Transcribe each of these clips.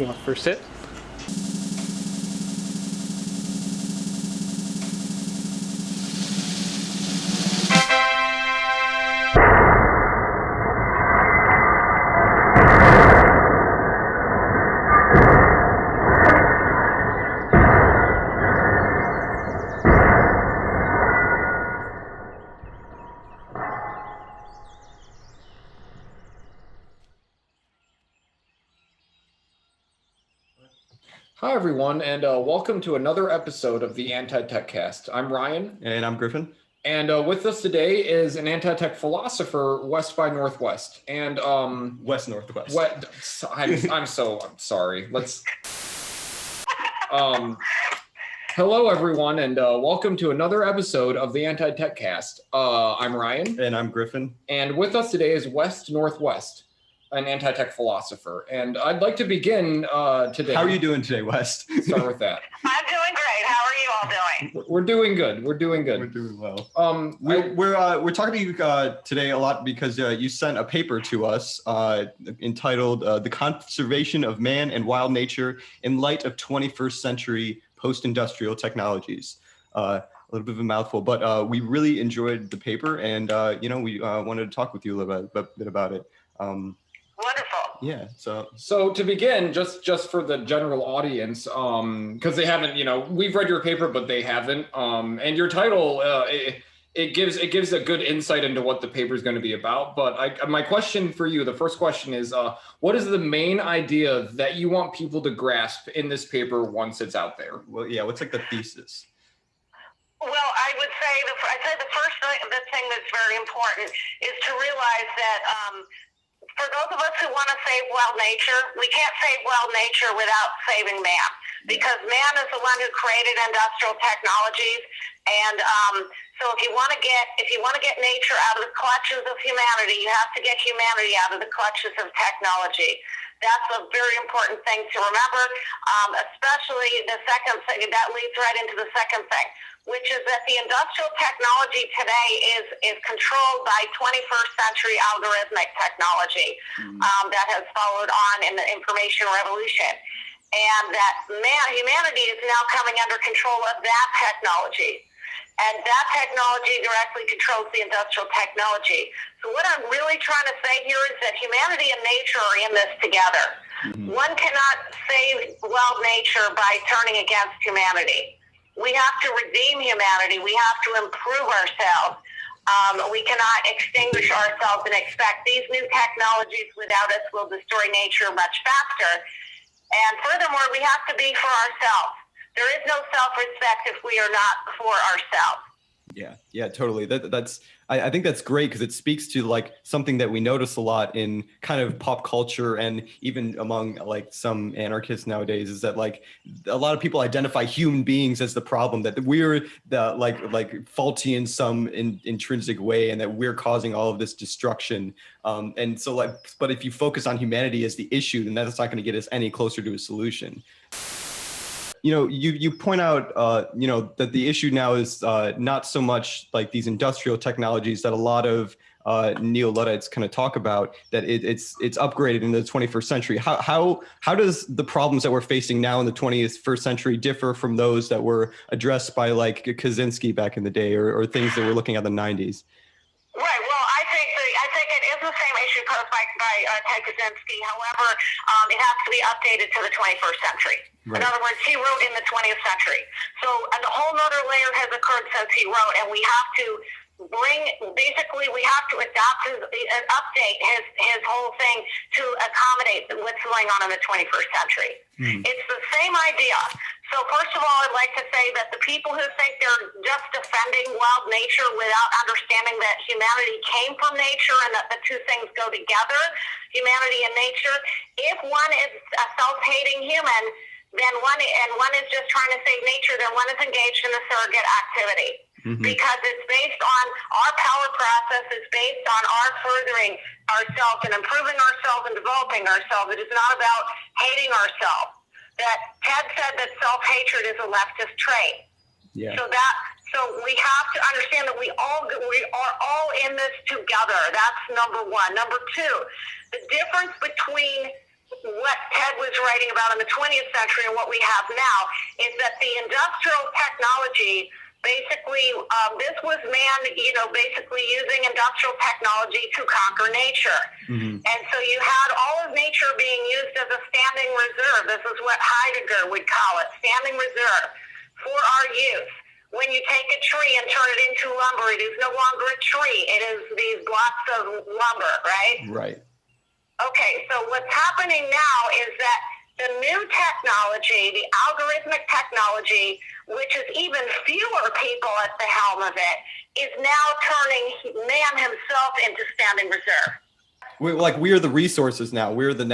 you want the first sit? Hi, everyone, and welcome to another episode of the Anti-Tech Cast. I'm Ryan. And I'm Griffin. And with us today is an anti-tech philosopher, West by Northwest. And West Northwest. I'm sorry. Let's. Hello, everyone, and welcome to another episode of the Anti-Tech Cast. I'm Ryan. And I'm Griffin. And with us today is West Northwest, an anti-tech philosopher. And I'd like to begin today. How are you doing today, West? Start with that. I'm doing great. How are you all doing? We're doing good. We're doing well. We're talking to you today a lot because you sent a paper to us entitled "The Conservation of Man and Wild Nature in Light of 21st Century Post-Industrial Technologies." A little bit of a mouthful, but we really enjoyed the paper, and we wanted to talk with you a little bit about it. Wonderful. Yeah. So to begin, just for the general audience, because they haven't, we've read your paper, but they haven't. And your title, it gives a good insight into what the paper is going to be about. But my question for you, the first question is, what is the main idea that you want people to grasp in this paper once it's out there? Well, yeah. What's like the thesis? Well, I would say the first thing that's very important is to realize that for those of us who want to save wild nature, we can't save wild nature without saving man, because man is the one who created industrial technologies. And so if you want to get nature out of the clutches of humanity, you have to get humanity out of the clutches of technology. That's a very important thing to remember, especially the second thing. That leads right into the second thing, which is that the industrial technology today is controlled by 21st century algorithmic technology that has followed on in the information revolution. And that humanity is now coming under control of that technology. And that technology directly controls the industrial technology. So what I'm really trying to say here is that humanity and nature are in this together. Mm-hmm. One cannot save wild nature by turning against humanity. We have to redeem humanity. We have to improve ourselves. We cannot extinguish ourselves and expect these new technologies without us will destroy nature much faster. And furthermore, we have to be for ourselves. There is no self-respect if we are not for ourselves. Yeah, totally. I think that's great because it speaks to like something that we notice a lot in kind of pop culture and even among like some anarchists nowadays is that like a lot of people identify human beings as the problem, that we're the like faulty in some intrinsic way and that we're causing all of this destruction. And so but if you focus on humanity as the issue, then that's not going to get us any closer to a solution. You point out, that the issue now is not so much like these industrial technologies that a lot of neo-Luddites kind of talk about, that it's upgraded in the 21st century. How does the problems that we're facing now in the 21st century differ from those that were addressed by like Kaczynski back in the day or things that we're looking at in the 90s? Right. Well, I think it is the same issue posed by Ted Kaczynski. However, it has to be updated to the 21st century. Right. In other words, he wrote in the 20th century. So a whole other layer has occurred since he wrote, and we have to adapt update his whole thing to accommodate what's going on in the 21st century. Mm. It's the same idea. So first of all, I'd like to say that the people who think they're just defending wild nature without understanding that humanity came from nature and that the two things go together, humanity and nature, if one is a self-hating human, then one is just trying to save nature, then one is engaged in a surrogate activity. Mm-hmm. Because it's based on our power process, it's based on our furthering ourselves and improving ourselves and developing ourselves. It is not about hating ourselves. That Ted said that self-hatred is a leftist trait. Yeah. So we have to understand that we are all in this together. That's number one. Number two, the difference between what Ted was writing about in the 20th century and what we have now is that the industrial technology, basically, this was man, basically using industrial technology to conquer nature. Mm-hmm. And so you had all of nature being used as a standing reserve. This is what Heidegger would call it, standing reserve for our use. When you take a tree and turn it into lumber, it is no longer a tree. It is these blocks of lumber, right? Right. Okay, so what's happening now is that the new technology, the algorithmic technology, which is even fewer people at the helm of it, is now turning man himself into standing reserve. We are the resources now. We are the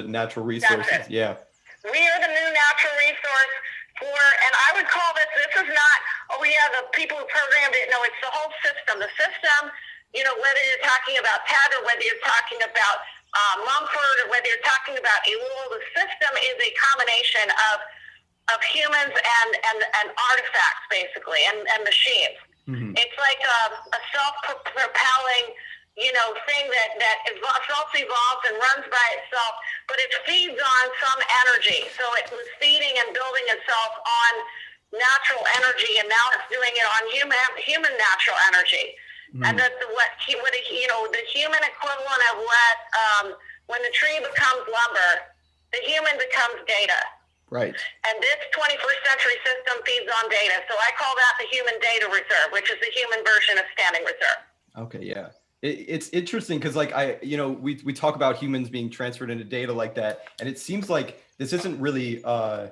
natural resources. Yeah. We are the new natural resource and I would call this is not, the people who programmed it. No, it's the whole system. The system, whether you're talking about Ted or whether you're talking about Mumford or whether you're talking about Elul, the system is a combination of humans and artifacts, basically, and machines. Mm-hmm. It's like a self-propelling, thing that self-evolves and runs by itself, but it feeds on some energy. So it was feeding and building itself on natural energy, and now it's doing it on human natural energy. Mm-hmm. And that the human equivalent of when the tree becomes lumber, the human becomes data. Right. And this 21st century system feeds on data. So I call that the human data reserve, which is the human version of standing reserve. Okay. Yeah. It's interesting because we talk about humans being transferred into data like that. And it seems like this isn't really a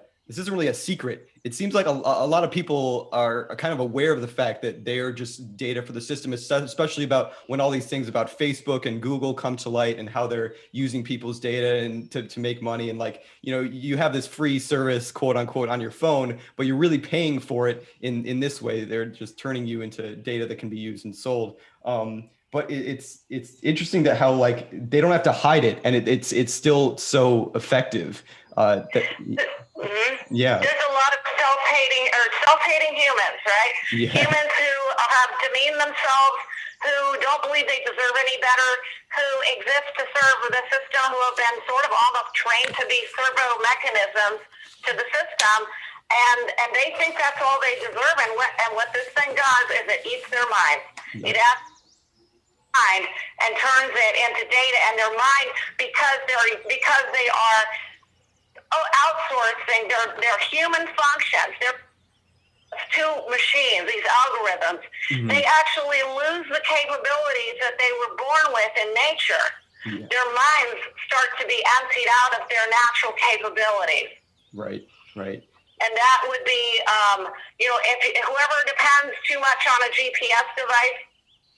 secret. It seems like a lot of people are kind of aware of the fact that they are just data for the system, especially about when all these things about Facebook and Google come to light and how they're using people's data and to make money. And you have this free service, quote unquote, on your phone, but you're really paying for it in this way. They're just turning you into data that can be used and sold. But it's interesting that how they don't have to hide it, and it's still so effective. Yeah. There's a lot of self-hating humans, right? Yeah. Humans who have demeaned themselves, who don't believe they deserve any better, who exist to serve the system, who have been sort of almost trained to be servo mechanisms to the system, and they think that's all they deserve. And what this thing does is it eats their mind. Yeah. It asks and turns it into data, and their mind, because they are outsourcing their human functions, to machines, these algorithms, mm-hmm. they actually lose the capabilities that they were born with in nature. Yeah. Their minds start to be emptied out of their natural capabilities. Right. And that would be, if whoever depends too much on a GPS device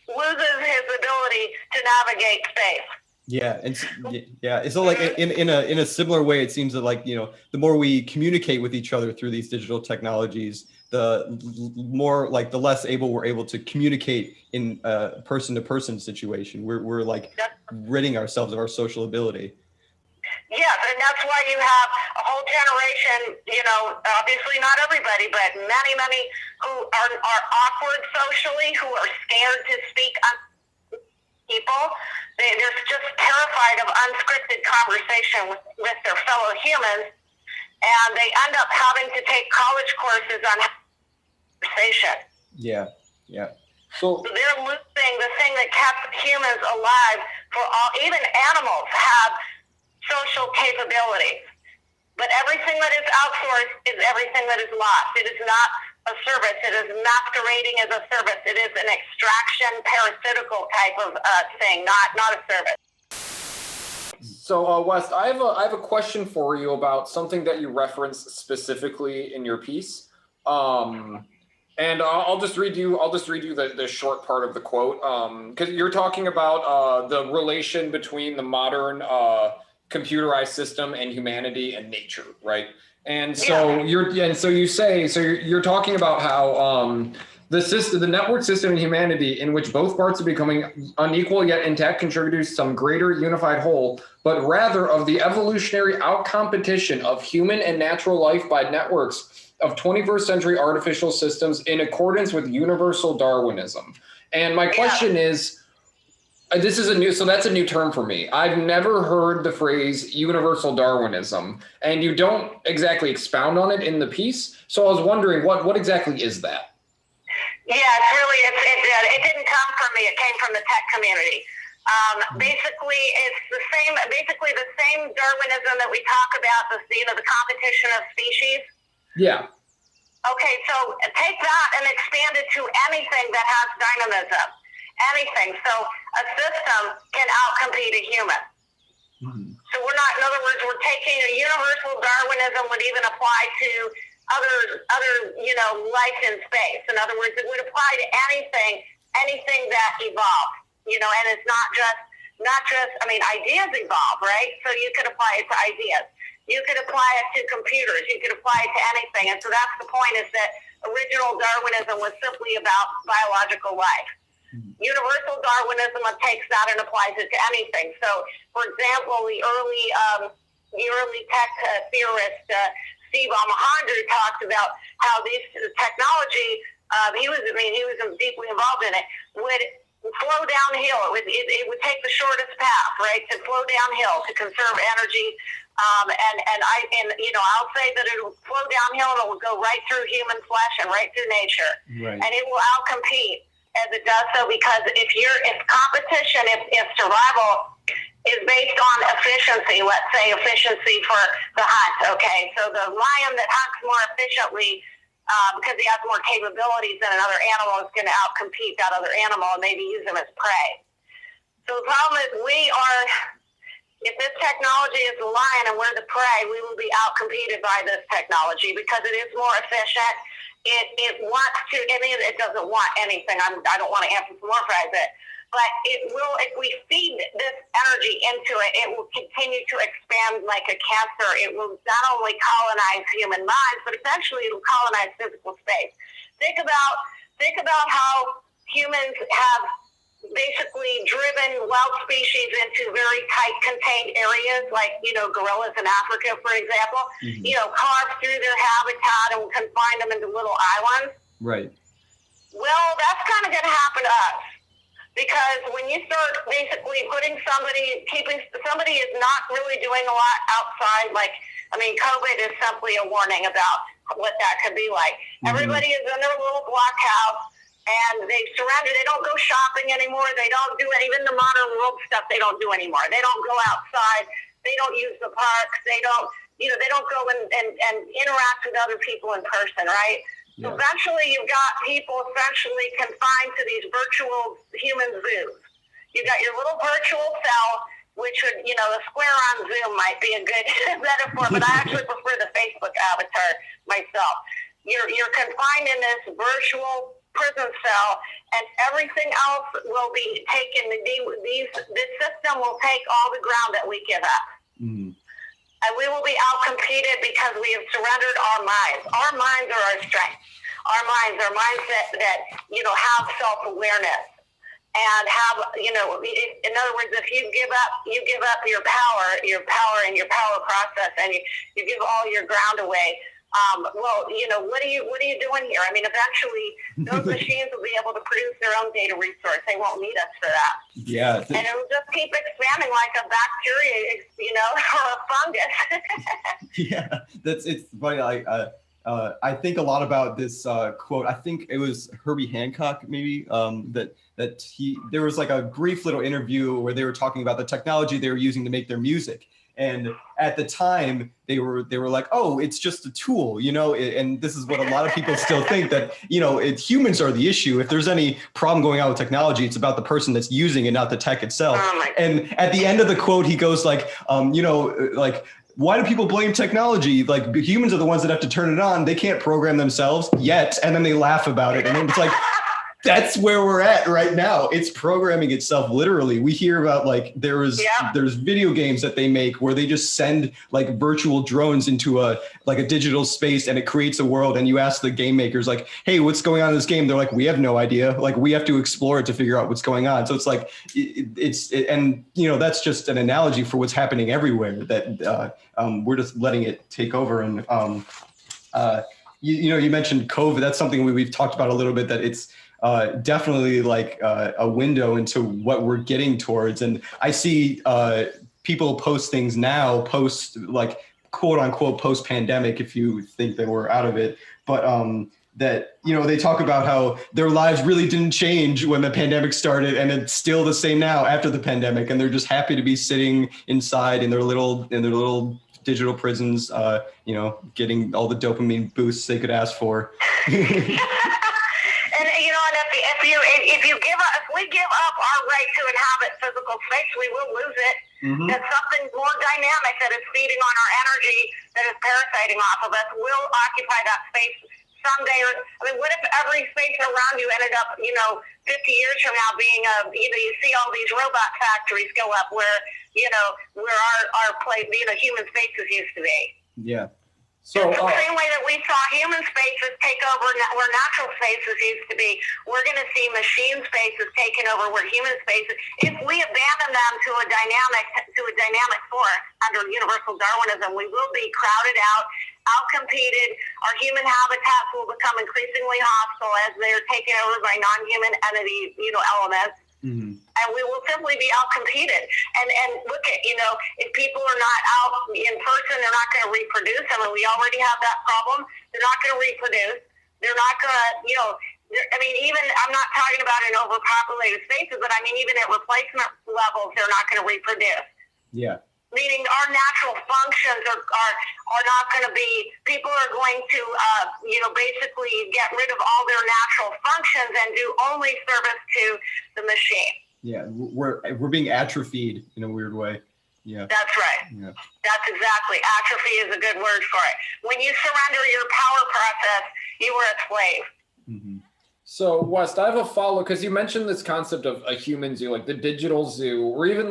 loses his ability to navigate space. Yeah, and it's so in a similar way, it seems that the more we communicate with each other through these digital technologies, the more the less we're able to communicate in a person-to-person situation. We're ridding ourselves of our social ability. Yes, and that's why you have a whole generation, obviously not everybody, but many who are awkward socially, who are scared to speak on people. They're just terrified of unscripted conversation with their fellow humans, and they end up having to take college courses on conversation. Yeah. So they're losing the thing that kept humans alive. Even animals have social capabilities, but everything that is outsourced is everything that is lost. It is not a service. It is masquerading as a service. It is an extraction, parasitical type of thing, not a service. So, Wes, I have a question for you about something that you referenced specifically in your piece. And I'll just read you the short part of the quote, because you're talking about the relation between the modern computerized system and humanity and nature, right? And so you're talking about how the network system in humanity, in which both parts are becoming unequal yet intact, contributes to some greater unified whole, but rather of the evolutionary outcompetition of human and natural life by networks of 21st century artificial systems in accordance with universal Darwinism. And my question is, This is so that's a new term for me. I've never heard the phrase universal Darwinism, and you don't exactly expound on it in the piece. So I was wondering, what exactly is that? Yeah, it didn't come from me. It came from the tech community. Basically, it's basically the same Darwinism that we talk about, the competition of species. Yeah. Okay, so take that and expand it to anything that has dynamism. Anything. So a system can outcompete a human. Mm-hmm. So we're not, in other words, we're taking a universal Darwinism would even apply to other life in space. In other words, it would apply to anything that evolves, and it's not just, ideas evolve, right? So you could apply it to ideas. You could apply it to computers. You could apply it to anything. And so that's the point, is that original Darwinism was simply about biological life. Universal Darwinism takes that and applies it to anything. So, for example, the early tech theorist Steve Almohandra talked about how this technology, he was deeply involved in it, would flow downhill. It would take the shortest path, right, to flow downhill to conserve energy. I'll say that it will flow downhill and it will go right through human flesh and right through nature, right. And it will outcompete as it does so, because if survival is based on efficiency, let's say efficiency for the hunt, okay, so the lion that hunts more efficiently because he has more capabilities than another animal is going to outcompete that other animal and maybe use him as prey. So the problem is if this technology is the lion and we're the prey, we will be outcompeted by this technology because it is more efficient. It wants to, it doesn't want anything. I don't want to anthropomorphize it, but it will, if we feed this energy into it, it will continue to expand like a cancer. It will not only colonize human minds, but eventually it will colonize physical space. Think about how humans have basically driven wild species into very tight contained areas, like gorillas in Africa, for example. Mm-hmm. Carved through their habitat and confine them into little islands. Right. Well, that's kind of going to happen to us, because when you start basically keeping somebody is not really doing a lot outside. COVID is simply a warning about what that could be like. Mm-hmm. Everybody is in their little block house. And they surrender. They don't go shopping anymore. They don't do it. Even the modern world stuff they don't do anymore. They don't go outside. They don't use the parks. They don't go and interact with other people in person, right? Yeah. So eventually you've got people essentially confined to these virtual human zoos. You've got your little virtual cell, which would, the square on Zoom might be a good metaphor, but I actually prefer the Facebook avatar myself. You're confined in this virtual prison cell, and everything else will be taken. This system will take all the ground that we give up. Mm-hmm. And we will be outcompeted because we have surrendered our minds. Our minds are our strength. Our minds that have self-awareness and have, in other words, if you give up your power and your power process, and you give all your ground away, what are you doing here? Eventually those machines will be able to produce their own data resource. They won't need us for that. Yeah. And it will just keep expanding like a bacteria, or a fungus. Yeah, it's funny. I think a lot about this quote. I think it was Herbie Hancock, maybe, there was like a brief little interview where they were talking about the technology they were using to make their music. And at the time, they were like, oh, it's just a tool, and this is what a lot of people still think, that, humans are the issue. If there's any problem going on with technology, it's about the person that's using it, not the tech itself. And at the end of the quote, he goes like, why do people blame technology? Like, humans are the ones that have to turn it on. They can't program themselves yet. And then they laugh about it. And then it's like, that's where we're at right now. It's programming itself, literally. We hear about there's video games that they make where they just send virtual drones into a digital space, and it creates a world. And you ask the game makers hey, what's going on in this game? They're like, we have no idea. We have to explore it to figure out what's going on. So it's that's just an analogy for what's happening everywhere, that we're just letting it take over. And you mentioned COVID. That's something we've talked about a little bit, that it's definitely like a window into what we're getting towards. And I see people post things now, post like quote unquote post pandemic, if you think that we're out of it, but that, you know, they talk about how their lives really didn't change when the pandemic started, and it's still the same now after the pandemic, and they're just happy to be sitting inside in their little digital prisons, you know, getting all the dopamine boosts they could ask for. And you know, and if we give up our right to inhabit physical space, we will lose it. Mm-hmm. That something more dynamic that is feeding on our energy, that is parasiting off of us, will occupy that space someday. I mean, what if every space around you ended up, you know, 50 years from now being you see all these robot factories go up where our place, you know, human spaces used to be. Yeah. So the same way that we saw human spaces take over where natural spaces used to be, we're going to see machine spaces taking over where human spaces. If we abandon them to a dynamic force under universal Darwinism, we will be crowded out, outcompeted. Our human habitats will become increasingly hostile as they are taken over by non-human entities, you know, elements. Mm-hmm. And we will simply be outcompeted. And look at, you know, if people are not out in person, they're not going to reproduce. I mean, we already have that problem. They're not going to reproduce. They're not going to, you know, I mean, even, I'm not talking about in overpopulated spaces, but I mean, even at replacement levels, they're not going to reproduce. Yeah. Meaning our natural functions are not going to be, people are going to, you know, basically get rid of all their natural functions and do only service to the machine. Yeah, we're being atrophied in a weird way. Yeah. That's right. Yeah. That's exactly. Atrophy is a good word for it. When you surrender your power process, you were a slave. Mm-hmm. So West, I have a follow, because you mentioned this concept of a human zoo, like the digital zoo, or even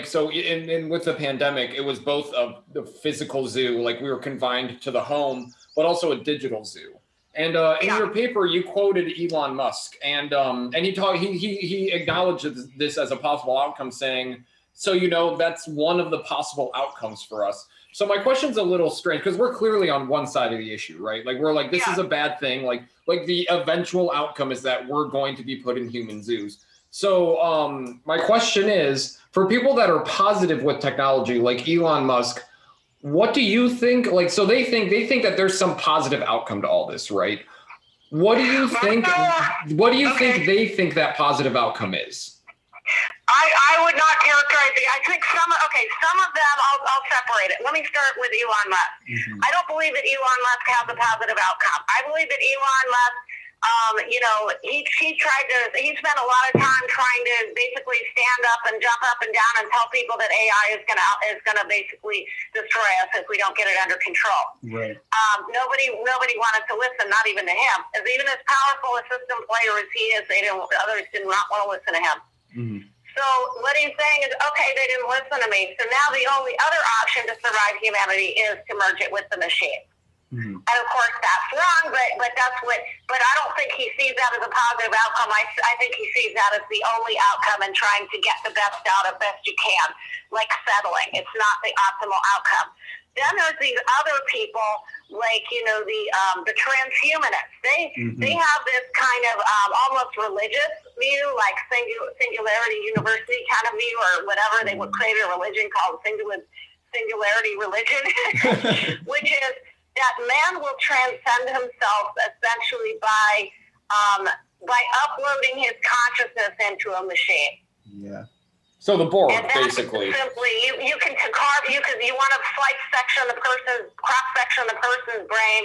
so in with the pandemic, it was both the physical zoo, like we were confined to the home, but also a digital zoo. And in your paper, you quoted Elon Musk, and he acknowledged this as a possible outcome, saying, so, you know, that's one of the possible outcomes for us. So my question's a little strange, because we're clearly on one side of the issue, right? Like we're like, this is a bad thing. Like the eventual outcome is that we're going to be put in human zoos. So my question is, for people that are positive with technology, like Elon Musk, what do you think? Like, so they think that there's some positive outcome to all this, right? What do you think? What do you think they think that positive outcome is? I would not characterize it. I think some of them, I'll separate it. Let me start with Elon Musk. Mm-hmm. I don't believe that Elon Musk has a positive outcome. I believe that Elon Musk, you know, he spent a lot of time trying to basically stand up and jump up and down and tell people that AI is gonna basically destroy us if we don't get it under control. Right. Nobody wanted to listen, not even to him. Even as powerful a system player as he is, others did not want to listen to him. Mm-hmm. So what he's saying is, okay, they didn't listen to me. So now the only other option to survive humanity is to merge it with the machine. Mm-hmm. And of course that's wrong, but I don't think he sees that as a positive outcome. I think he sees that as the only outcome and trying to get the best out of best you can, like settling. It's not the optimal outcome. Then there's these other people, like, you know, the transhumanists. They have this kind of almost religious view, like Singularity University kind of view, or whatever. They would create a religion called Singularity Religion, which is that man will transcend himself essentially by uploading his consciousness into a machine. Yeah. So the board, basically. Simply, you can carve, you want to slice cross section of the person's brain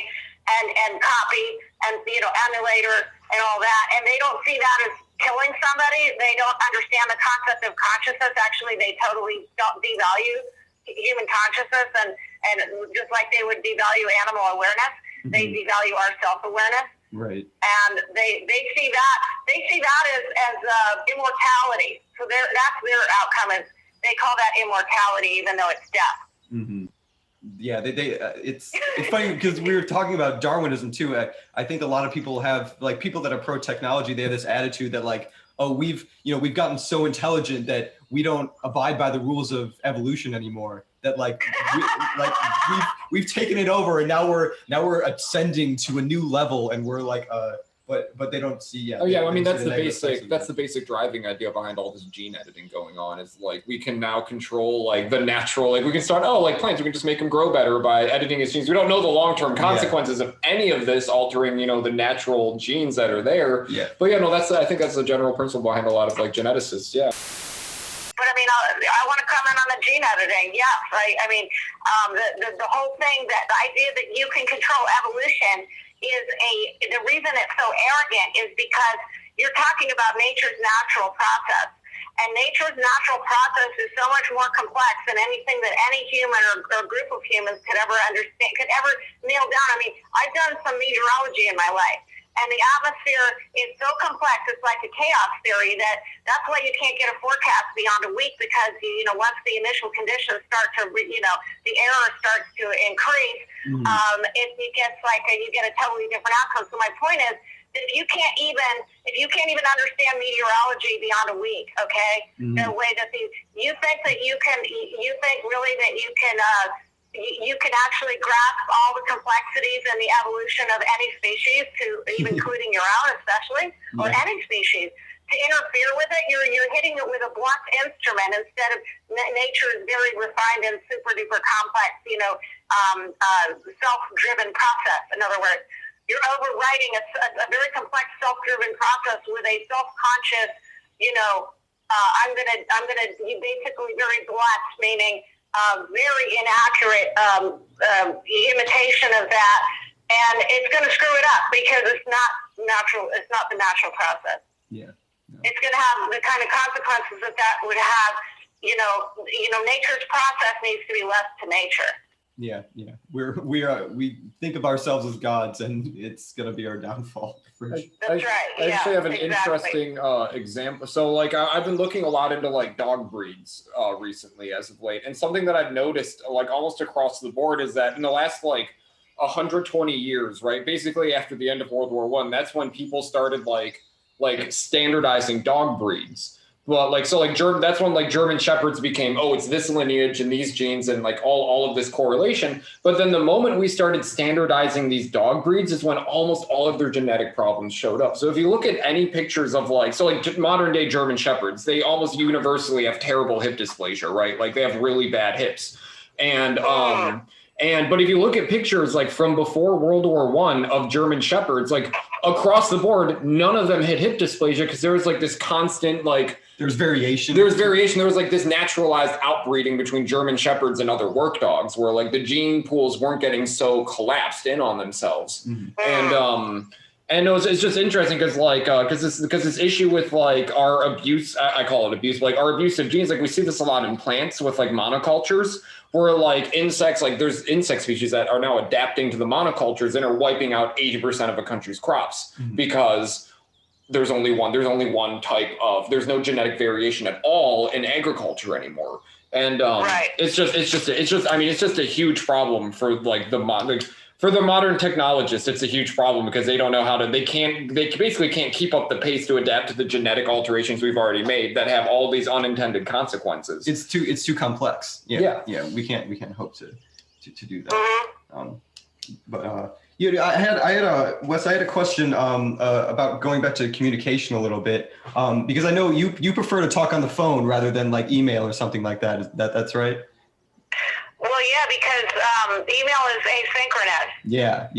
and copy and, you know, emulator and all that. And they don't see that as killing somebody. They don't understand the concept of consciousness. Actually, they totally don't devalue human consciousness, and just like they would devalue animal awareness, they devalue our self-awareness. Right. And they see that as immortality. So that's their outcome, is they call that immortality, even though it's death. Mm-hmm. Yeah, it's funny because we were talking about Darwinism too. I think a lot of people have, like, people that are pro technology, they have this attitude that, like, oh, we've gotten so intelligent that we don't abide by the rules of evolution anymore. That we've taken it over, and now we're ascending to a new level, and we're like but they don't see. Yeah. Oh yeah, I mean that's the the basic driving idea behind all this gene editing going on. Is like we can now control like the natural, like we can start like plants, we can just make them grow better by editing its genes. We don't know the long-term consequences of any of this altering, the natural genes that are there. Yeah. But I think that's the general principle behind a lot of like geneticists. Yeah. But I mean, I want to comment on the gene editing. Yes, I mean, the whole thing, that the idea that you can control evolution the reason it's so arrogant is because you're talking about nature's natural process. And nature's natural process is so much more complex than anything that any human or group of humans could ever understand, could ever nail down. I mean, I've done some meteorology in my life. And the atmosphere is so complex, it's like a chaos theory that's why you can't get a forecast beyond a week, because, once the initial conditions start to, the error starts to increase, it gets like you get a totally different outcome. So my point is, if you can't even understand meteorology beyond a week, okay, the way that you think really that you can actually grasp all the complexities and the evolution of any species, even including your own, especially, or any species. To interfere with it, you're hitting it with a blunt instrument instead of nature's very refined and super duper complex, self-driven process. In other words, you're overriding a very complex self-driven process with a self-conscious, I'm gonna you basically very blunt, meaning very inaccurate imitation of that, and it's going to screw it up because it's not natural. It's not the natural process. Yeah. No. It's going to have the kind of consequences that would have. Nature's process needs to be left to nature. Yeah. We think of ourselves as gods, and it's going to be our downfall. That's right. I actually have an interesting example. So like I've been looking a lot into like dog breeds recently as of late. And something that I've noticed like almost across the board is that in the last like 120 years, right, basically after the end of World War I, that's when people started like standardizing dog breeds. Well, that's when like German Shepherds became, it's this lineage and these genes and like all of this correlation. But then the moment we started standardizing these dog breeds is when almost all of their genetic problems showed up. So if you look at any pictures of modern day German Shepherds, they almost universally have terrible hip dysplasia, right? Like they have really bad hips. But if you look at pictures like from before World War I of German Shepherds, like across the board, none of them had hip dysplasia because there was like this constant there's variation. There was like this naturalized outbreeding between German Shepherds and other work dogs where like the gene pools weren't getting so collapsed in on themselves. Mm-hmm. And it's just interesting because this issue with like our abuse, I call it abuse, like our abuse of genes, like we see this a lot in plants with like monocultures where like insects, like there's insect species that are now adapting to the monocultures and are wiping out 80% of a country's crops because there's only one type of, there's no genetic variation at all in agriculture anymore. And it's just a huge problem for like for the modern technologists. It's a huge problem because they don't know how to, they basically can't keep up the pace to adapt to the genetic alterations we've already made that have all these unintended consequences. It's too complex. Yeah. We can't hope to do that. Wes, I had a question about going back to communication a little bit, because I know you prefer to talk on the phone rather than like email or something like that. That's right? Well, yeah, because email is asynchronous. Yeah.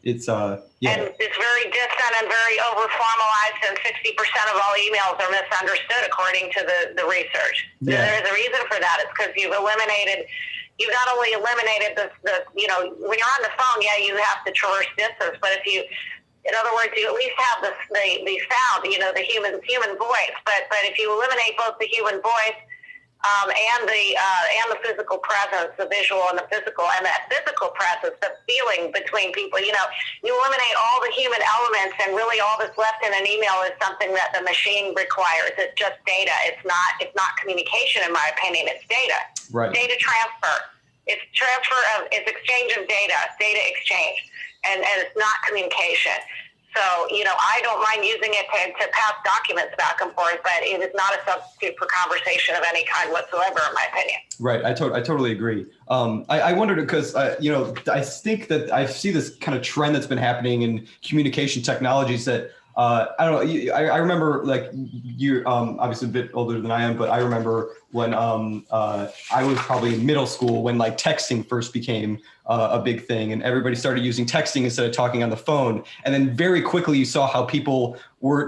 It's And it's very distant and very over-formalized, and 60% of all emails are misunderstood according to the research. Yeah. There's a reason for that. It's because you've not only eliminated the when you're on the phone, you have to traverse distance, but in other words, you at least have the sound, the human voice. But if you eliminate both the human voice and the physical presence, the visual and the physical, and that physical presence, the feeling between people, you eliminate all the human elements, and really all that's left in an email is something that the machine requires. It's just data. It's not communication, in my opinion. It's data. Right. Data transfer. It's exchange of data exchange, and it's not communication. So, I don't mind using it to pass documents back and forth, but it is not a substitute for conversation of any kind whatsoever, in my opinion. Right. I totally agree. I wondered because, I think that I see this kind of trend that's been happening in communication technologies that, I don't know. I remember, like, you're obviously a bit older than I am, but I remember when I was probably in middle school when like texting first became a big thing, and everybody started using texting instead of talking on the phone. And then very quickly you saw how people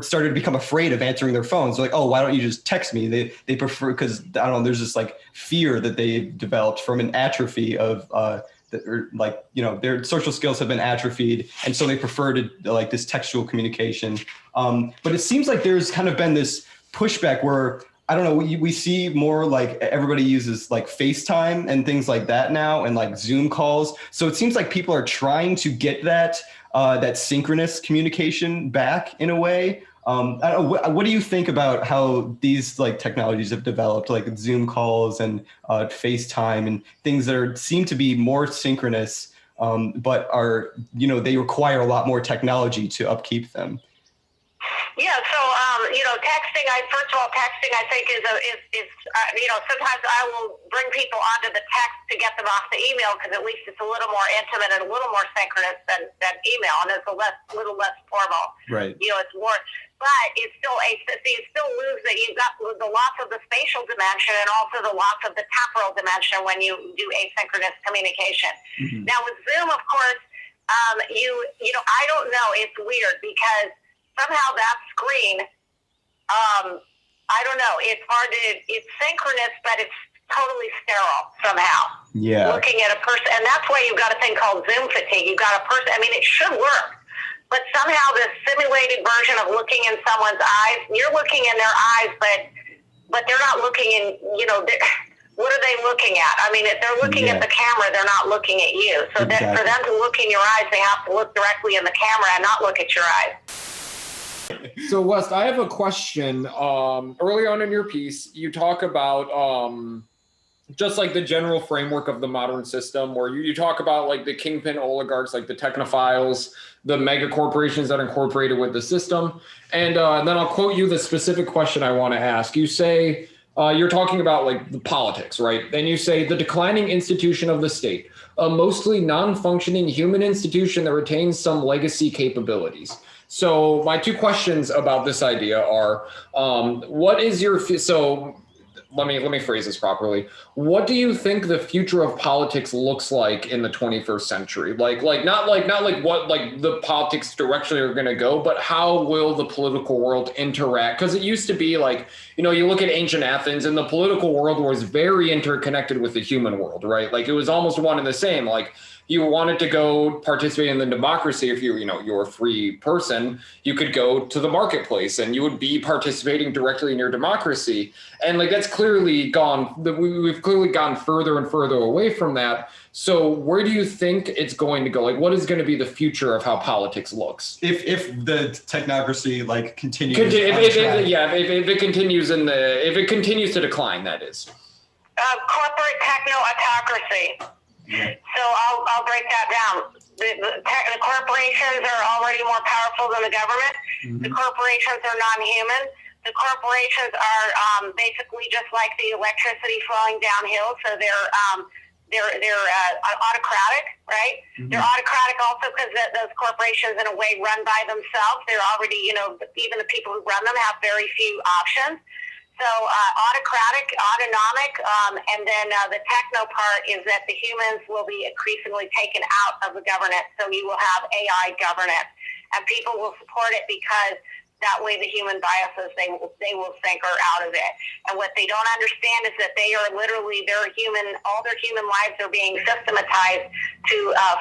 started to become afraid of answering their phones. They're like, oh, why don't you just text me? They prefer, because I don't know, there's this like fear that they developed from an atrophy of their social skills have been atrophied, and so they prefer to like this textual communication. But it seems like there's kind of been this pushback where, I don't know, we see more like everybody uses like FaceTime and things like that now, and like Zoom calls. So it seems like people are trying to get that synchronous communication back in a way. I don't know, what do you think about how these like technologies have developed, like Zoom calls and FaceTime and things that seem to be more synchronous, but are, they require a lot more technology to upkeep them? Yeah, so texting. First of all, texting I think is sometimes I will bring people onto the text to get them off the email, because at least it's a little more intimate and a little more synchronous than email, and it's little less formal. Right. It's more, but it's still you still lose that. You've got the loss of the spatial dimension and also the loss of the temporal dimension when you do asynchronous communication. Mm-hmm. Now with Zoom, of course, I don't know. It's weird because somehow that screen, I don't know, it's synchronous, but it's totally sterile somehow. Yeah. Looking at a person, and that's why you've got a thing called Zoom fatigue. You've got a person, it should work, but somehow this simulated version of looking in someone's eyes, you're looking in their eyes, but they're not looking in, what are they looking at? If they're looking at the camera, they're not looking at you. So exactly. For them to look in your eyes, they have to look directly in the camera and not look at your eyes. So West, I have a question. Early on in your piece, you talk about just like the general framework of the modern system, where you talk about like the kingpin oligarchs, like the technophiles, the mega corporations that are incorporated with the system. And then I'll quote you the specific question I want to ask. You say, you're talking about like the politics, right? And you say the declining institution of the state, a mostly non-functioning human institution that retains some legacy capabilities. So my two questions about this idea are, what is your, so let me phrase this properly. What do you think the future of politics looks like in the 21st century? Like not what like the politics directly are going to go, but how will the political world interact? Because it used to be like, you look at ancient Athens and the political world was very interconnected with the human world, right? Like it was almost one and the same. Like you wanted to go participate in the democracy. If you're a free person, you could go to the marketplace and you would be participating directly in your democracy. And like that's clearly gone. We've clearly gone further and further away from that. So where do you think it's going to go? Like, what is going to be the future of how politics looks? If the technocracy like continues, if it continues to decline, that is. Corporate techno-autocracy. Yeah. So I'll break that down. The corporations are already more powerful than the government. Mm-hmm. The corporations are non-human. The corporations are basically just like the electricity flowing downhill. So they're autocratic, right? Mm-hmm. They're autocratic also because those corporations, in a way, run by themselves. They're already, even the people who run them have very few options. So autocratic, autonomic, and then the techno part is that the humans will be increasingly taken out of the governance. So you will have AI governance, and people will support it because that way the human biases they will think are out of it. And what they don't understand is that they are literally all their human lives are being systematized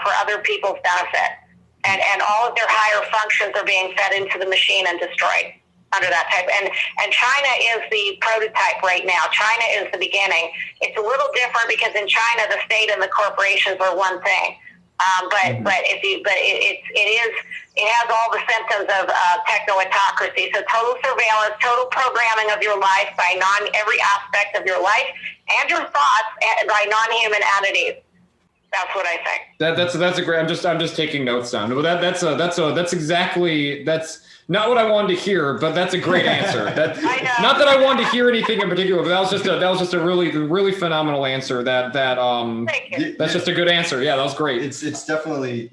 for other people's benefit, and all of their higher functions are being fed into the machine and destroyed under that type. And China is the prototype right now. China is the beginning. It's a little different because in China the state and the corporations are one thing. It has all the symptoms of techno-autocracy. So total surveillance, total programming of your life by every aspect of your life and your thoughts by non-human entities. That's what I think. That's a great. I'm just taking notes down. Well, that's not what I wanted to hear, but that's a great answer. I know. Not that I wanted to hear anything in particular, but that was just a really phenomenal answer. Thank you. That's just a good answer. Yeah, that was great. It's definitely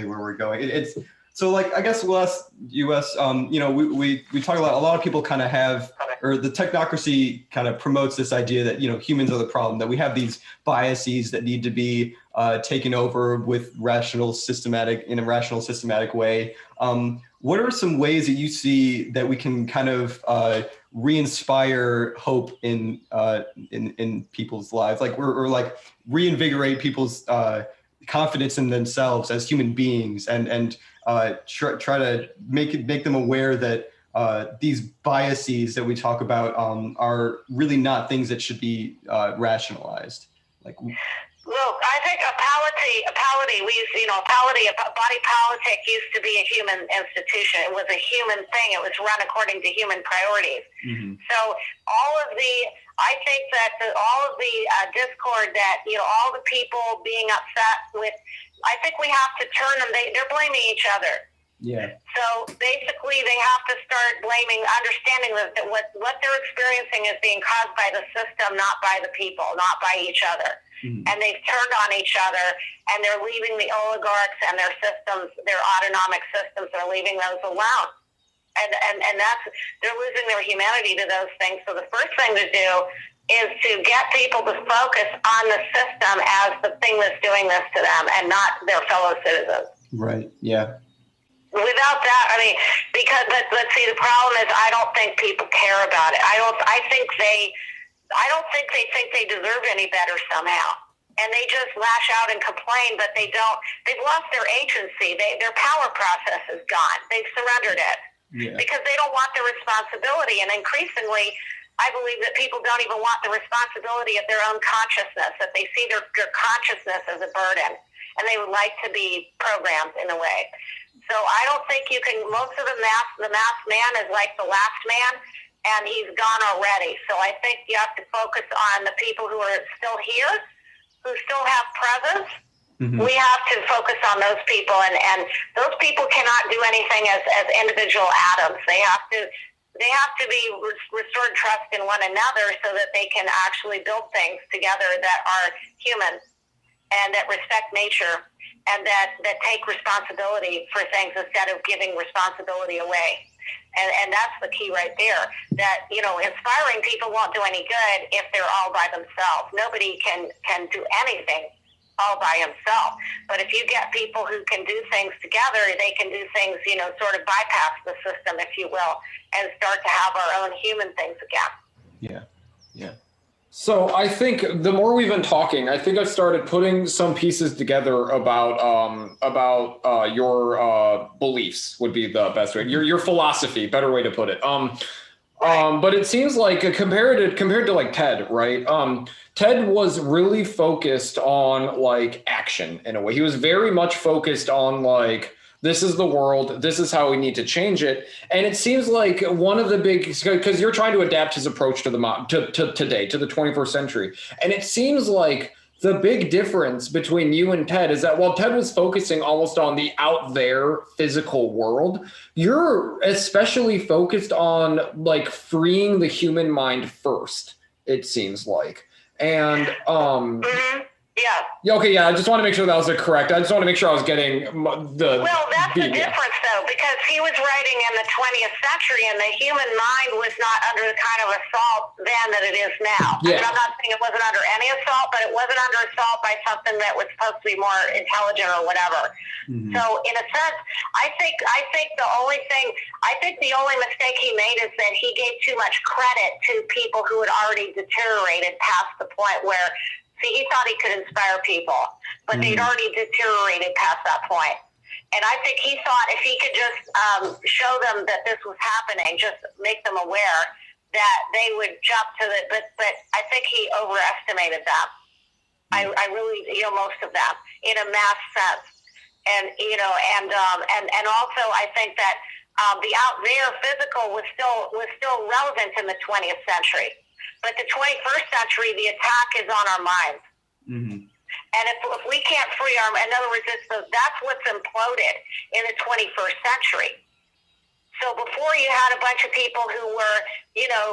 where we're going. It's so, like, I guess US, you know, we talk a lot of people kind of have, or the technocracy kind of promotes this idea that, you know, humans are the problem, that we have these biases that need to be taken over with in a rational, systematic way. What are some ways that you see that we can kind of re-inspire hope in people's lives, like, or like reinvigorate people's confidence in themselves as human beings, and try to make them aware that these biases that we talk about are really not things that should be rationalized? Like, look, I think a polity, we used, you know, body politic used to be a human institution. It was a human thing. It was run according to human priorities. mm-hmm. So I think that all of the discord that, you know, all the people being upset with, I think we have to turn them, they're blaming each other. Yeah. So basically they have to start understanding that what they're experiencing is being caused by the system, not by the people, not by each other. Mm-hmm. And they've turned on each other, and they're leaving the oligarchs and their systems, their autonomic systems, they're leaving those alone. And that's, they're losing their humanity to those things. So the first thing to do is to get people to focus on the system as the thing that's doing this to them, and not their fellow citizens. Right. Yeah. Without that, I mean, because let's see, the problem is I don't think people care about it. I don't think they think they deserve any better somehow. And they just lash out and complain, but they don't. They've lost their agency. Their power process is gone. They've surrendered it. Yeah. Because they don't want the responsibility. And increasingly, I believe that people don't even want the responsibility of their own consciousness, that they see their consciousness as a burden, and they would like to be programmed in a way. So I don't think you can, most of the masked man is like the last man, and he's gone already. So I think you have to focus on the people who are still here, who still have presence. Mm-hmm. We have to focus on those people, and those people cannot do anything as individual atoms. They have to be restored trust in one another so that they can actually build things together that are human and that respect nature, and that take responsibility for things instead of giving responsibility away. And that's the key right there, that, you know, inspiring people won't do any good if they're all by themselves. Nobody can do anything all by himself. But if you get people who can do things together, they can do things, you know, sort of bypass the system, if you will, and start to have our own human things again. Yeah. Yeah. So I think the more we've been talking, I think I've started putting some pieces together about your beliefs would be the best way. Your philosophy, better way to put it. But it seems like compared to like Ted, right? Ted was really focused on like action in a way. He was very much focused on like, this is the world, this is how we need to change it. And it seems like one of the big, because you're trying to adapt his approach to to today, to the 21st century. And it seems like the big difference between you and Ted is that while Ted was focusing almost on the out there physical world, you're especially focused on like freeing the human mind first, it seems like. And Yeah. Okay. Yeah. I just want to make sure that was correct. I just want to make sure I was getting the. Well, that's the difference, though, because he was writing in the 20th century, and the human mind was not under the kind of assault then that it is now. Yeah. I mean, I'm not saying it wasn't under any assault, but it wasn't under assault by something that was supposed to be more intelligent or whatever. Mm-hmm. So, in a sense, I think the only mistake he made is that he gave too much credit to people who had already deteriorated past the point where. See, he thought he could inspire people, but they'd already deteriorated past that point. And I think he thought if he could just show them that this was happening, just make them aware, that they would jump to it. But I think he overestimated that. I really, you know, most of them in a mass sense. And, you know, and also I think that the out there physical was still relevant in the 20th century. But the 21st century, the attack is on our minds. Mm-hmm. And if we can't free our, in other words, that's what's imploded in the 21st century. So before you had a bunch of people who were,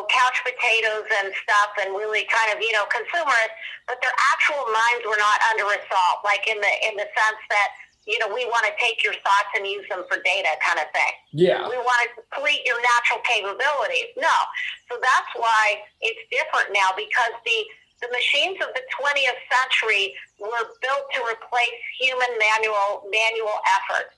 couch potatoes and stuff and really kind of, consumerists, but their actual minds were not under assault, like in the sense that, we want to take your thoughts and use them for data kind of thing. Yeah. We want to complete your natural capabilities. No. So that's why it's different now, because the machines of the 20th century were built to replace human manual effort.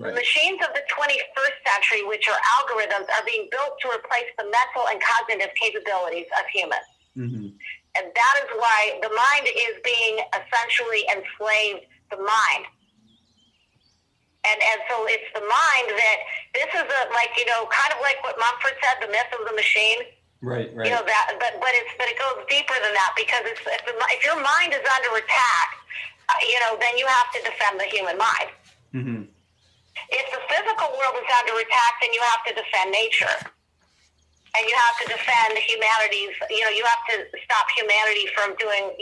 Right. The machines of the 21st century, which are algorithms, are being built to replace the mental and cognitive capabilities of humans. Mm-hmm. And that is why the mind is being essentially enslaved, the mind. And so it's the mind that this is kind of like what Mumford said, the myth of the machine. Right. But it goes deeper than that, because if your mind is under attack, then you have to defend the human mind. Mm-hmm. If the physical world is under attack, then you have to defend nature. And you have to defend humanity's, you have to stop humanity from doing,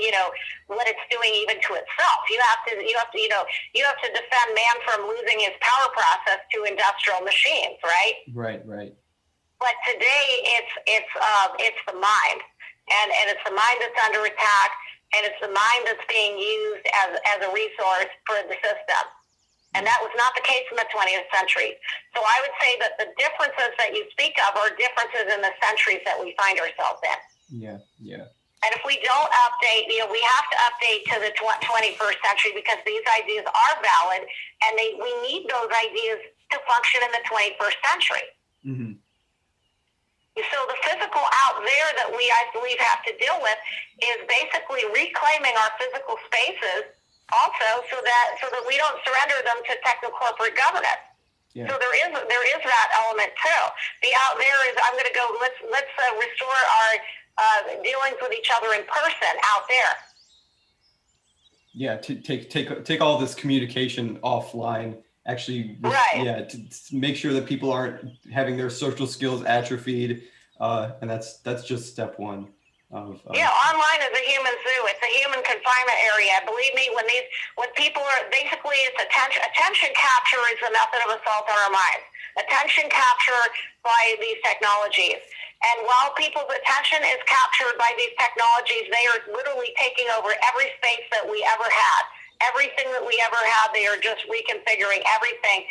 what it's doing even to itself. You have to defend man from losing his power process to industrial machines, right? Right. But today it's the mind, and it's the mind that's under attack, and it's the mind that's being used as a resource for the system. And that was not the case in the 20th century. So I would say that the differences that you speak of are differences in the centuries that we find ourselves in. Yeah. And if we don't update, we have to update to the 21st century, because these ideas are valid, and we need those ideas to function in the 21st century. Mm-hmm. So the physical out there that I believe, have to deal with is basically reclaiming our physical spaces, also, so that we don't surrender them to techno-corporate governance. Yeah. So there is that element too. The out there is, I'm going to go. Let's restore our dealings with each other in person out there. Yeah, to take all this communication offline. Actually, right. Yeah, to make sure that people aren't having their social skills atrophied, and that's just step one. Online is a human zoo. It's a human confinement area. Believe me, when people are basically, it's attention capture is a method of assault on our minds. Attention capture by these technologies. And while people's attention is captured by these technologies, they are literally taking over every space that we ever had. Everything that we ever had, they are just reconfiguring everything.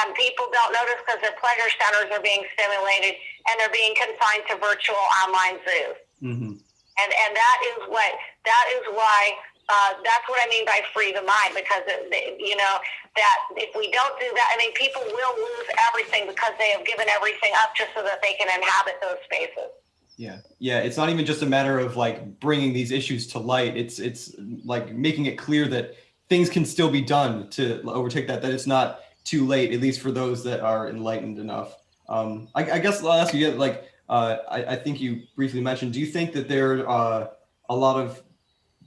And people don't notice because their pleasure centers are being stimulated, and they're being confined to virtual online zoos. Mm-hmm. And that is why that's what I mean by free the mind, because that if we don't do that, people will lose everything, because they have given everything up just so that they can inhabit those spaces. Yeah. It's not even just a matter of like bringing these issues to light. It's like making it clear that things can still be done to overtake that it's not too late, at least for those that are enlightened enough. I guess I'll ask you, I think you briefly mentioned, do you think that there are a lot of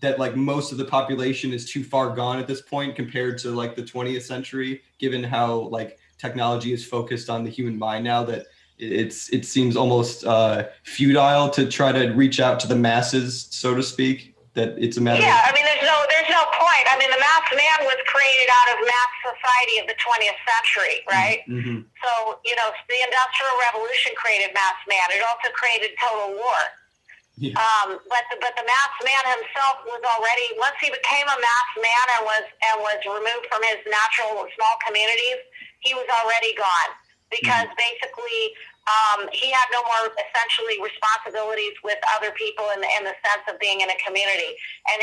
that, like most of the population is too far gone at this point compared to like the 20th century, given how like technology is focused on the human mind now, that it seems almost futile to try to reach out to the masses, so to speak, that it's a matter of... there's no point. The mass man was created out of mass society of the 20th century, right? Mm-hmm. So, the Industrial Revolution created mass man. It also created total war. Yeah. But the mass man himself was already, once he became a mass man and was removed from his natural small communities, he was already gone, because basically he had no more essentially responsibilities with other people in the sense of being in a community, and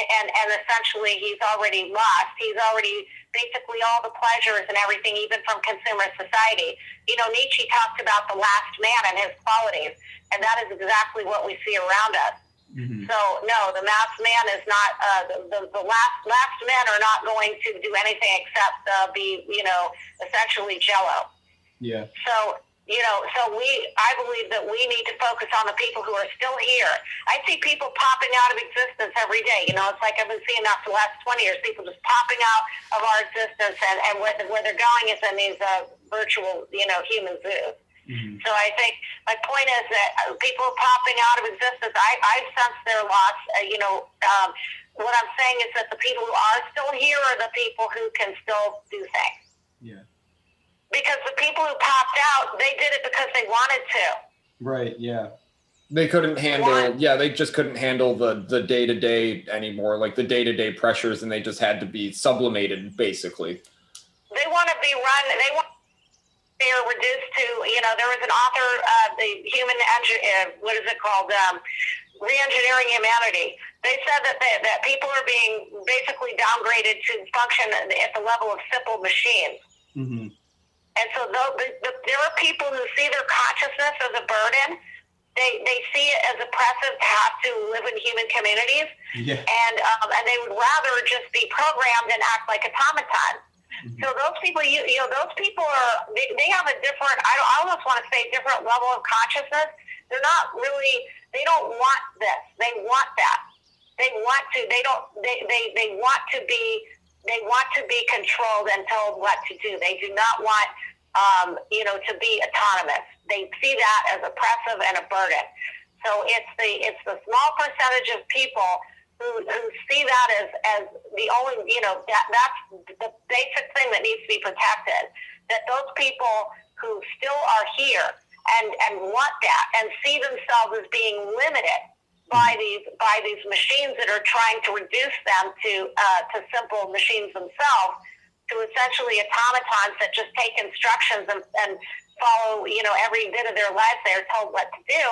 essentially he's already lost. He's already basically all the pleasures and everything, even from consumer society. Nietzsche talked about the last man and his qualities, and that is exactly what we see around us. Mm-hmm. So no, the mass man is not the last men are not going to do anything except be essentially jello. Yeah. So I believe that we need to focus on the people who are still here. I see people popping out of existence every day. It's like I've been seeing that for the last 20 years, people just popping out of our existence, and where they're going is in these virtual, human zoos. Mm-hmm. So I think my point is that people popping out of existence, I sense their loss. What I'm saying is that the people who are still here are the people who can still do things. Yeah. Because the people who popped out, they did it because they wanted to. Right. Yeah. They couldn't handle, they just couldn't handle the day-to-day anymore, like the day-to-day pressures, and they just had to be sublimated, basically. They want to be run, they are reduced to, there was an author, the human, what is it called, re-engineering humanity. They said that people are being basically downgraded to function at the level of simple machines. Mm-hmm. And so there are people who see their consciousness as a burden. They see it as oppressive to have to live in human communities, and they would rather just be programmed and act like automatons. Mm-hmm. So those people, those people are they have a different, I almost want to say, different level of consciousness. They're not really, they don't want this. They want that. They want to. They don't. They want to be. They want to be controlled and told what to do. They do not want, to be autonomous. They see that as oppressive and a burden. So it's the small percentage of people who see that as the only, that's the basic thing that needs to be protected. That those people who still are here and want that and see themselves as being limited by these machines that are trying to reduce them to simple machines themselves, to essentially automatons that just take instructions and follow, every bit of their life they're told what to do.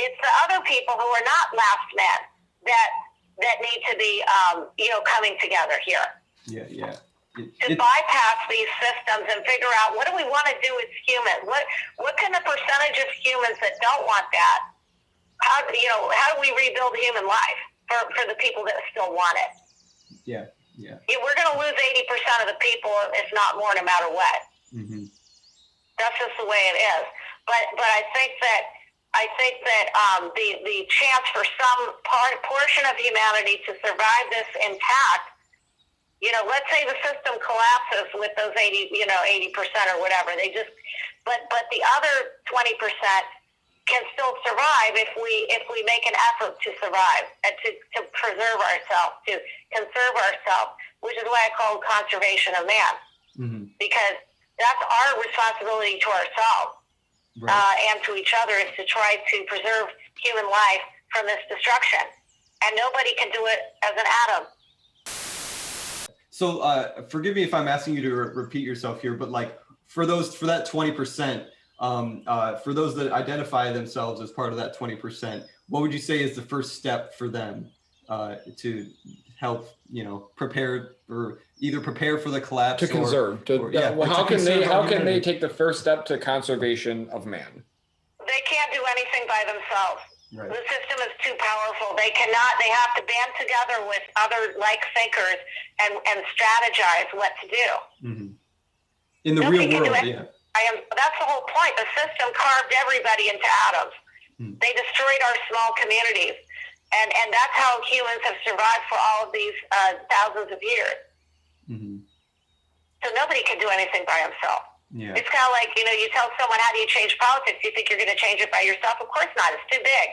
It's the other people who are not last men that need to be, coming together here. Yeah, yeah. To bypass these systems and figure out, what do we want to do as humans? What can the percentage of humans that don't want that? How do we rebuild human life for the people that still want it? Yeah, yeah. We're going to lose 80% of the people, if not more, no matter what. Mm-hmm. That's just the way it is. But I think that the chance for some portion of humanity to survive this intact, let's say the system collapses with those 80% or whatever. But the other 20% can still survive if we make an effort to survive and to preserve ourselves, to conserve ourselves, which is why I call it conservation of man. Mm-hmm. Because that's our responsibility to ourselves, right, and to each other, is to try to preserve human life from this destruction. And nobody can do it as an atom. So forgive me if I'm asking you to repeat yourself here, but like for that 20%, for those that identify themselves as part of that 20%, what would you say is the first step for them to help, prepare for the collapse, to conserve? How can they take the first step to conservation of man? They can't do anything by themselves. Right. The system is too powerful. They cannot. They have to band together with other like thinkers and strategize what to do. Mm-hmm. In the real world, yeah. That's the whole point. The system carved everybody into atoms. Mm. They destroyed our small communities. And that's how humans have survived for all of these thousands of years. Mm-hmm. So nobody can do anything by himself. Yeah. It's kind of like, you tell someone, how do you change politics? You think you're going to change it by yourself? Of course not. It's too big.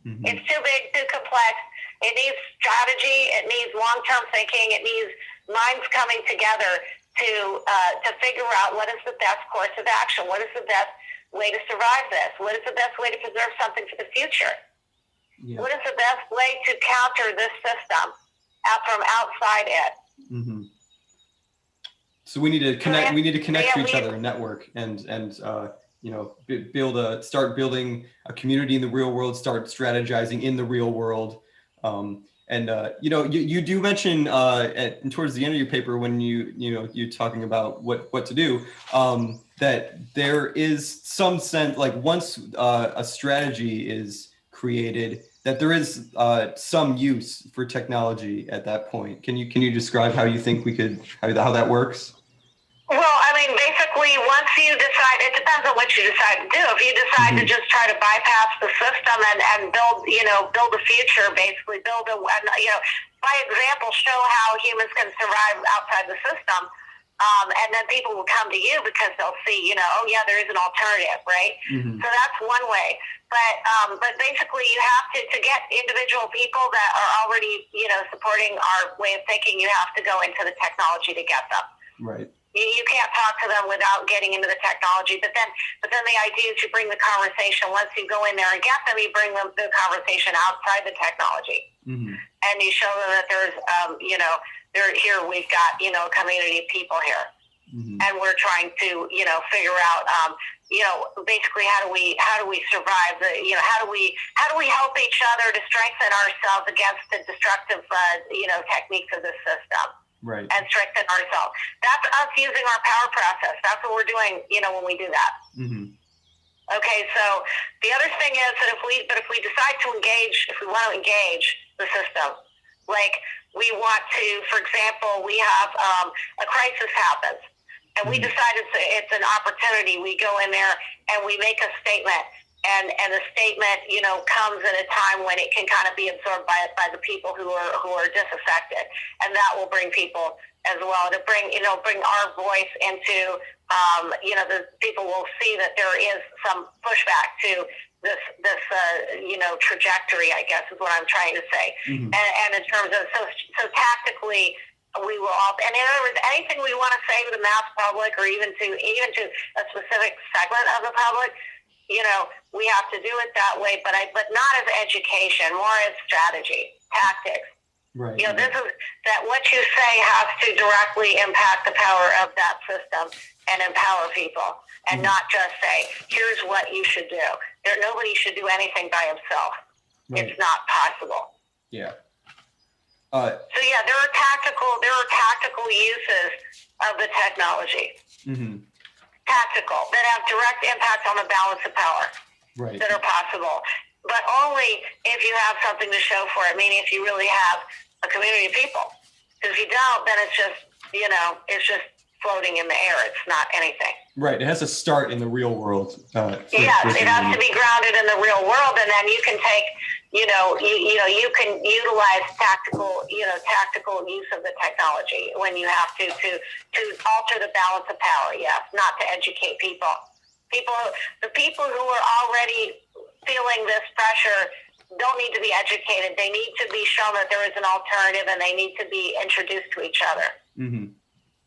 Mm-hmm. It's too big, too complex. It needs strategy. It needs long-term thinking. It needs minds coming together to figure out what is the best course of action. What is the best way to survive this? What is the best way to preserve something for the future? Yeah. What is the best way to counter this system from outside it? Mm-hmm. So we need to connect. We need to connect to each other, network, and start building a community in the real world. Start strategizing in the real world. You do mention towards the end of your paper when you're talking about what to do, that there is some sense, like once a strategy is created, that there is some use for technology at that point. Can you describe how you think how that works? Well, I mean, basically, once you decide, it depends on what you decide to do. If you decide to just try to bypass the system and build a future, basically by example, show how humans can survive outside the system, And then people will come to you because they'll see, oh yeah, there is an alternative, right? So that's one way. But basically you have to get individual people that are already, supporting our way of thinking, you have to go into the technology to get them. Right. You can't talk to them without getting into the technology. But then the idea is you bring the conversation, once you go in there and get them, you bring them the conversation outside the technology. And you show them that there's, here we've got, a community of people here. And we're trying to, figure out, basically how do we survive how do we help each other to strengthen ourselves against the destructive, techniques of the system. Right. And strengthen ourselves. That's us using our power process. That's what we're doing, when we do that. Okay, so the other thing is that if we decide to engage, if we want to engage the system, like we want to, for example, we have a crisis happens, and we decide it's an opportunity. We go in there and we make a statement. And the statement, comes at a time when it can kind of be absorbed by the people who are disaffected, and that will bring people as well to bring our voice into, the people will see that there is some pushback to this trajectory, I guess is what I'm trying to say. And in terms of so tactically, we will all, and in other words, anything we want to say to the mass public or even to a specific segment of the public. We have to do it that way, but not as education, more as strategy, tactics. Right. This is that what you say has to directly impact the power of that system and empower people, and not just say, "Here's what you should do." Nobody should do anything by himself. Right. It's not possible. Yeah. So yeah, there are tactical uses of the technology. Tactical that have direct impact on the balance of power that are possible, but only if you have something to show for it. Meaning, if you really have a community of people. Because if you don't, then it's just it's just floating in the air. It's not anything. Right. It has to start in the real world. Yes, it has to be grounded in the real world, and then you can take you can utilize tactical use of the technology when you have to alter the balance of power. Yes, not to educate people. The people who are already feeling this pressure don't need to be educated. They need to be shown that there is an alternative, and they need to be introduced to each other.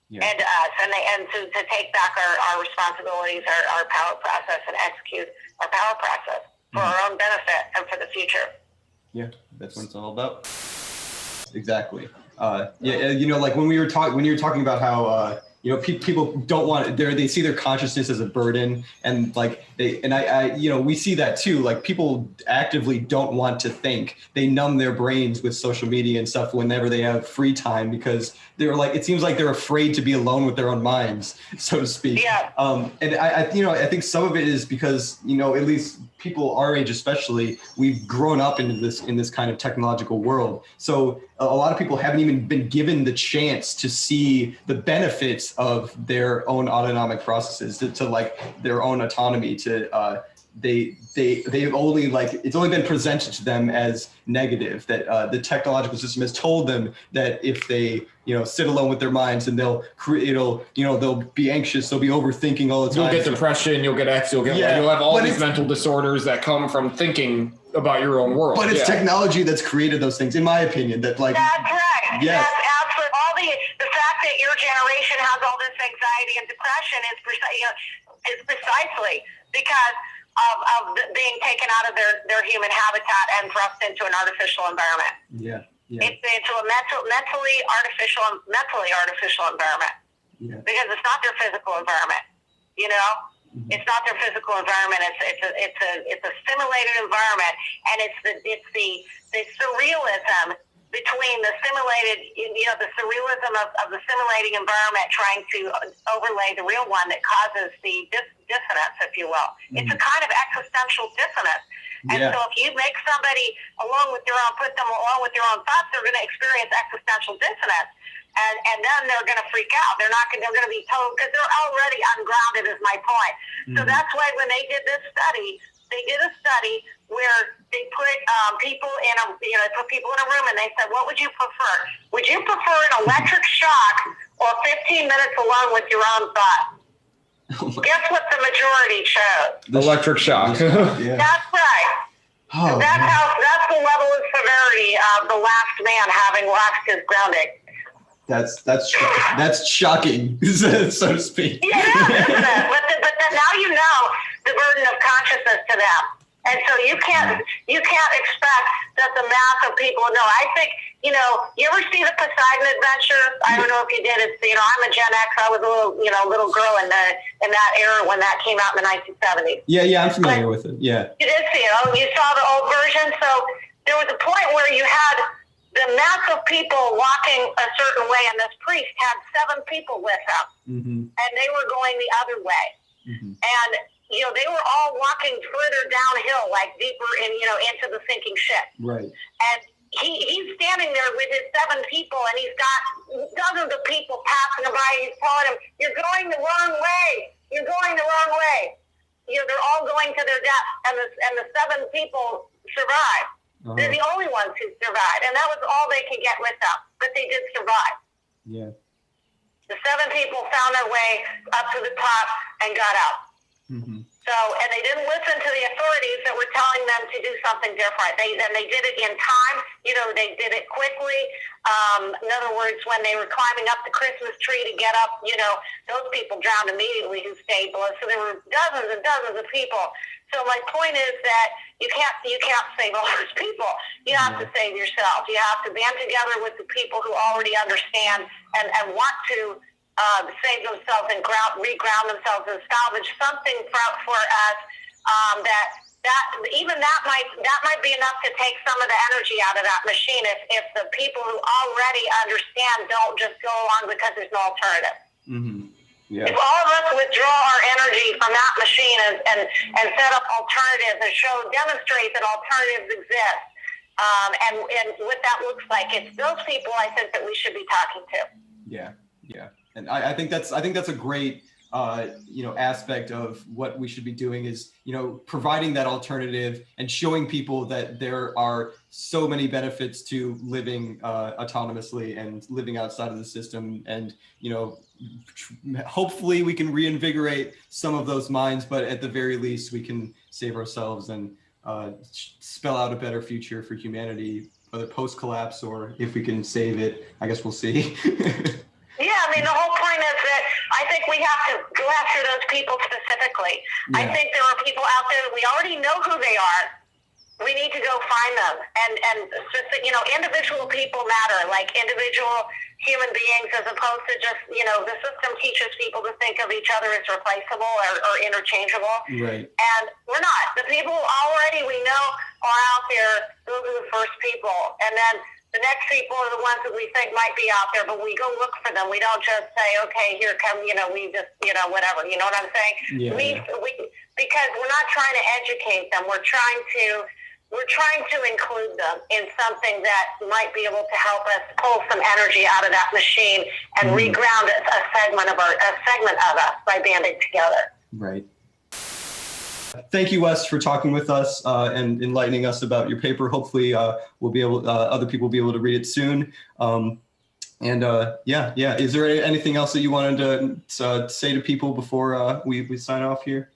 Yeah. And us, and to take back our responsibilities, our power process, and execute our power process for our own benefit and for the future. Yeah, that's what it's all about. Exactly. Like when you were talking about how people don't want they see their consciousness as a burden, and like we see that too. Like people actively don't want to think. They numb their brains with social media and stuff whenever they have free time, because they're like, it seems like they're afraid to be alone with their own minds, so to speak. Yeah. And I think some of it is because at least people our age especially, we've grown up in this kind of technological world. So a lot of people haven't even been given the chance to see the benefits of their own autonomic processes, to like their own autonomy, to they've only it's only been presented to them as negative, that the technological system has told them that if they sit alone with their minds, and they'll be anxious, they'll be overthinking all the time. You'll get depression, you'll have all these mental disorders that come from thinking about your own world. But it's technology that's created those things, in my opinion. That's right. Yes. That's absolutely. All the fact that your generation has all this anxiety and depression is precisely because of being taken out of their human habitat and thrust into an artificial environment. Yeah. Into a mentally artificial environment. Yeah. Because it's not their physical environment. It's not their physical environment. It's a simulated environment, and it's the surrealism between the simulated, the surrealism of the simulating environment trying to overlay the real one that causes the dissonance, if you will. It's a kind of existential dissonance. And so if you make somebody put them along with their own thoughts, they're going to experience existential dissonance. And then they're going to freak out. They're going to be told, because they're already ungrounded, is my point. So that's why when they did this study, they did a study where they put people in a room, and they said, what would you prefer? Would you prefer an electric shock or 15 minutes alone with your own thoughts. Guess what the majority chose? Electric shock. Yeah. That's right. Oh, That's the level of severity of the last man having lost his grounding. That's shocking, so to speak. Yeah, isn't it? But then now you know the burden of consciousness to them, and so you can't expect that the mass of people know. I think, you ever see the Poseidon Adventure? I don't know if you did. It's, I'm a Gen X. I was a little girl in that era when that came out in the 1970s. Yeah, I'm familiar with it. Yeah. You did see it. Oh, you saw the old version. So there was a point where you had the mass of people walking a certain way, and this priest had 7 people with him, and they were going the other way, and they were all walking further downhill, like deeper into the sinking ship. Right. And he's standing there with his 7 people, and he's got dozens of people passing by. He's telling them, "You're going the wrong way. You're going the wrong way." They're all going to their death, and the 7 people survive. They're the only ones who survived, and that was all they could get with them. But they did survive. Yeah. The 7 people found their way up to the top and got out. So, and they didn't listen to the authorities that were telling them to do something different. They did it in time. They did it quickly. In other words, when they were climbing up the Christmas tree to get up, those people drowned immediately who stayed below. So there were dozens and dozens of people. So my point is that you can't save all those people. You have to save yourself. You have to band together with the people who already understand and want to save themselves and reground themselves and salvage something for us that even that might be enough to take some of the energy out of that machine if the people who already understand don't just go along because there's no alternative. Yeah. If all of us withdraw our energy from that machine and set up alternatives and demonstrate that alternatives exist, and what that looks like, it's those people I think that we should be talking to. Yeah. And I think that's a great aspect of what we should be doing is, providing that alternative and showing people that there are so many benefits to living autonomously and living outside of the system. And, hopefully we can reinvigorate some of those minds, but at the very least we can save ourselves and spell out a better future for humanity, whether post-collapse or if we can save it. I guess we'll see. Yeah, the whole point is that I think we have to go after those people specifically. Yeah. I think there are people out there that we already know who they are. We need to go find them. And individual people matter, like individual human beings, as opposed to just, the system teaches people to think of each other as replaceable or interchangeable. Right. And we're not. The people already we know are out there. Those are the first people. And then the next people are the ones that we think might be out there, but we go look for them. We don't just say, okay, here come, we just, whatever. You know what I'm saying? Yeah. We because we're not trying to educate them. We're trying to include them in something that might be able to help us pull some energy out of that machine and reground a segment of us by banding together. Right. Thank you, Wes, for talking with us and enlightening us about your paper. Hopefully, we'll be able, other people will be able to read it soon. Is there anything else that you wanted to say to people before we sign off here?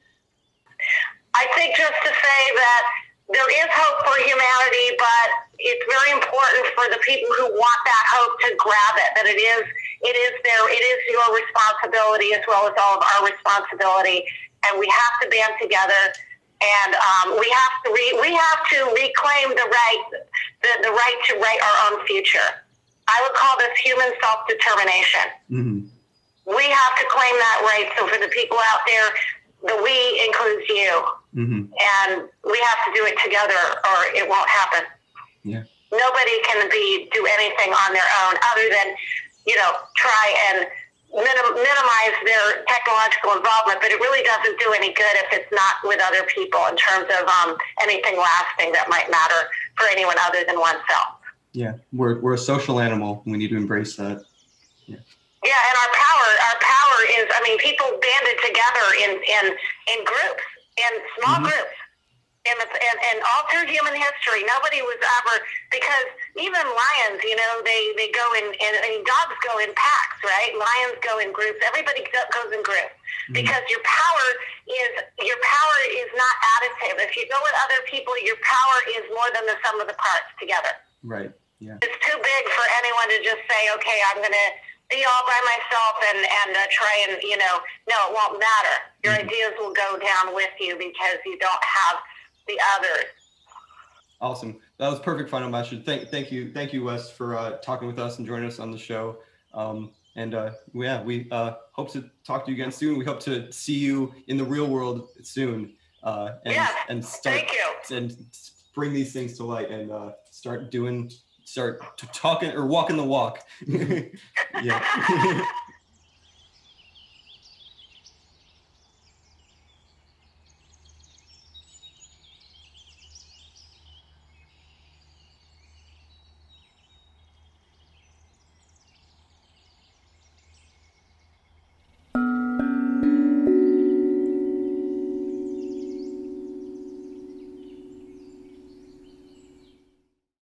I think just to say that there is hope for humanity, but it's very important for the people who want that hope to grab it. That it is your responsibility as well as all of our responsibility. And we have to band together, and we have to reclaim the right to write our own future. I would call this human self-determination. We have to claim that right. So for the people out there, the we includes you, and we have to do it together, or it won't happen. Yeah. Nobody can do anything on their own other than try and minimize their technological involvement, but it really doesn't do any good if it's not with other people in terms of anything lasting that might matter for anyone other than oneself. Yeah, we're a social animal. We need to embrace that. Yeah. Yeah, and our power is, people banded together in groups, in small groups. And all through human history, nobody was ever, because even lions, you know, they go in, and dogs go in packs, right? Lions go in groups. Everybody goes in groups because your power is not additive. If you go with other people, your power is more than the sum of the parts together. Right. Yeah. It's too big for anyone to just say, okay, I'm going to be all by myself and try and, you know, no, it won't matter. Your ideas will go down with you because you don't have the others. Awesome. That was perfect final message. Thank you, Wes, for talking with us and joining us on the show. We hope to talk to you again soon. We hope to see you in the real world soon. And start thank you. And bring these things to light and start talking or walking the walk. Yeah.